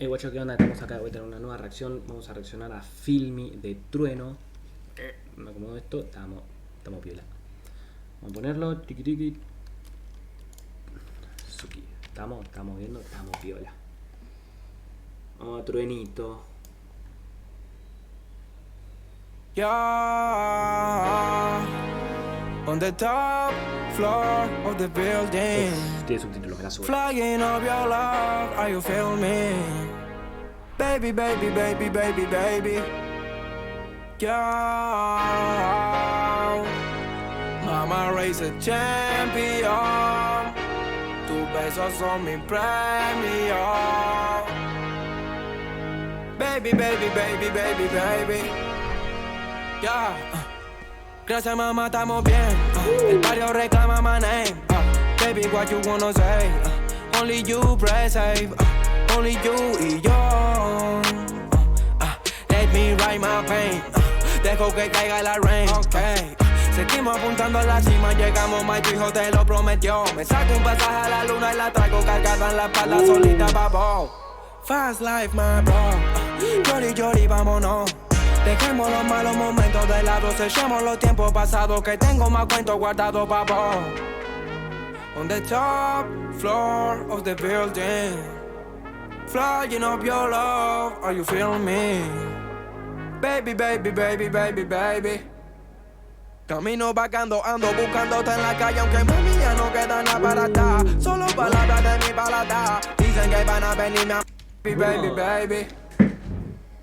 Guacho, ¿qué onda? Estamos acá, voy a tener una nueva reacción. Vamos a reaccionar a Filmi de Trueno. Me acomodo esto, estamos piola. Vamos a ponerlo, tiki tiki. Suki. Estamos viendo, estamos piola. Vamos a Truenito. Yeah, on the top floor of the building. Tiene subtítulos, gracias. Flying up your love, are you feel me? Baby, baby, baby, baby, baby. Yeah, Mama race a champion. Tus besos son mi premio. Baby, baby, baby, baby, baby. Yeah. Gracias, mamá, estamos bien. El barrio reclama my name. Baby, what you wanna say? Only you press save. Only you y yo. Let me write my pain. Dejo que caiga la rain. Okay. Seguimos apuntando a la cima, llegamos, my tu hijo te lo prometió. Me saco un pasaje a la luna y la traigo cargada en la espalda solita, babo. Fast life, my bro. Llori, llori, vámonos. Dejemos los malos momentos de lado, sellemos los tiempos pasados, que tengo más cuentos guardados, babo. On the top floor of the building, flying up your love, are you feeling me? Baby, baby, baby, baby, baby. Camino vagando, ando buscándote en la calle, aunque mami ya no queda nada para atrás. Solo palabras de mi palabra, dicen que van a venirme a baby, baby.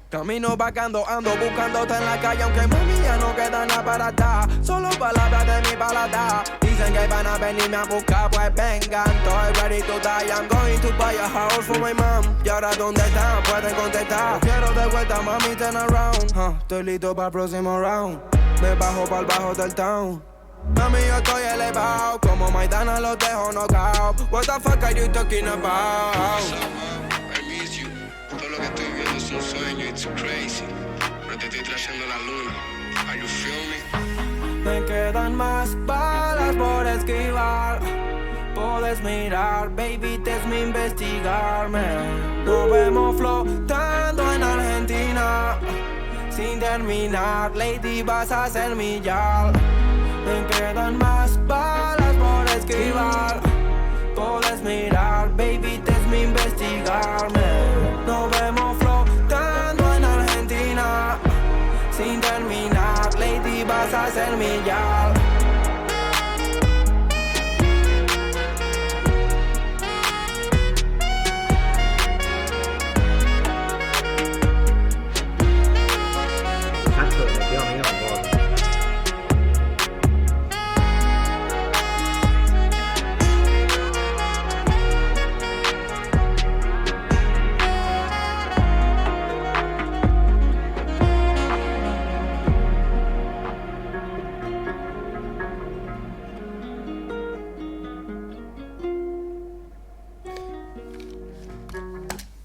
Camino vagando, ando buscándote en la calle, aunque mami ya no queda nada para atrás. Solo palabras de mi palabra, dicen que van a venirme a buscar, pues vengan. Estoy ready to die, I'm going to buy a house for my mom. Y ahora ¿dónde están? Pueden contestar. Quiero de vuelta, mami, turn around. Estoy listo para el próximo round. Me bajo para el bajo del town. Mami, yo estoy elevado, como Maidana los dejo knockout. What the fuck are you talking about? I miss you. Todo lo que estoy viendo es un sueño, it's crazy. Pero te estoy trayendo la luna. Are you feel me? Me quedan más balas por esquivar. Puedes mirar, baby, te es mi investigarme. Nos vemos flotando en Argentina. Sin terminar, lady, vas a ser mi yal. Me quedan más balas por esquivar. Puedes mirar, baby, te es mi investigarme. Nos vemos flotando en Argentina. Sin terminar, lady, vas a ser mi yal.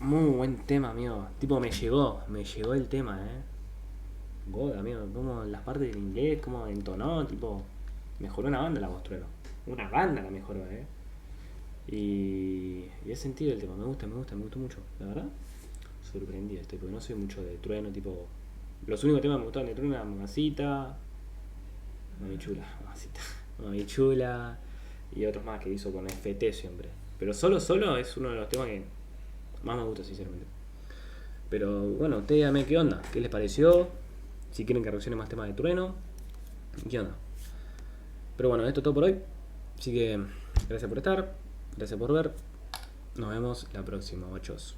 Muy buen tema, amigo. Tipo, me llegó el tema, God, amigo, como las partes del inglés, como entonó, tipo, mejoró una banda la voz Trueno. Una banda la mejoró, Y es sentido el tema, me gustó mucho, la verdad. Sorprendido estoy, porque no soy mucho de Trueno, tipo. Los únicos temas que me gustaban de Trueno eran Mamacita, Mami Chula, y otros más que hizo con FT siempre. Pero solo es uno de los temas que más me gusta, sinceramente. Pero bueno, ustedes díganme qué onda, qué les pareció, si quieren que reaccione más temas de Trueno, qué onda. Pero bueno, esto es todo por hoy. Así que gracias por estar, gracias por ver. Nos vemos la próxima, guachos.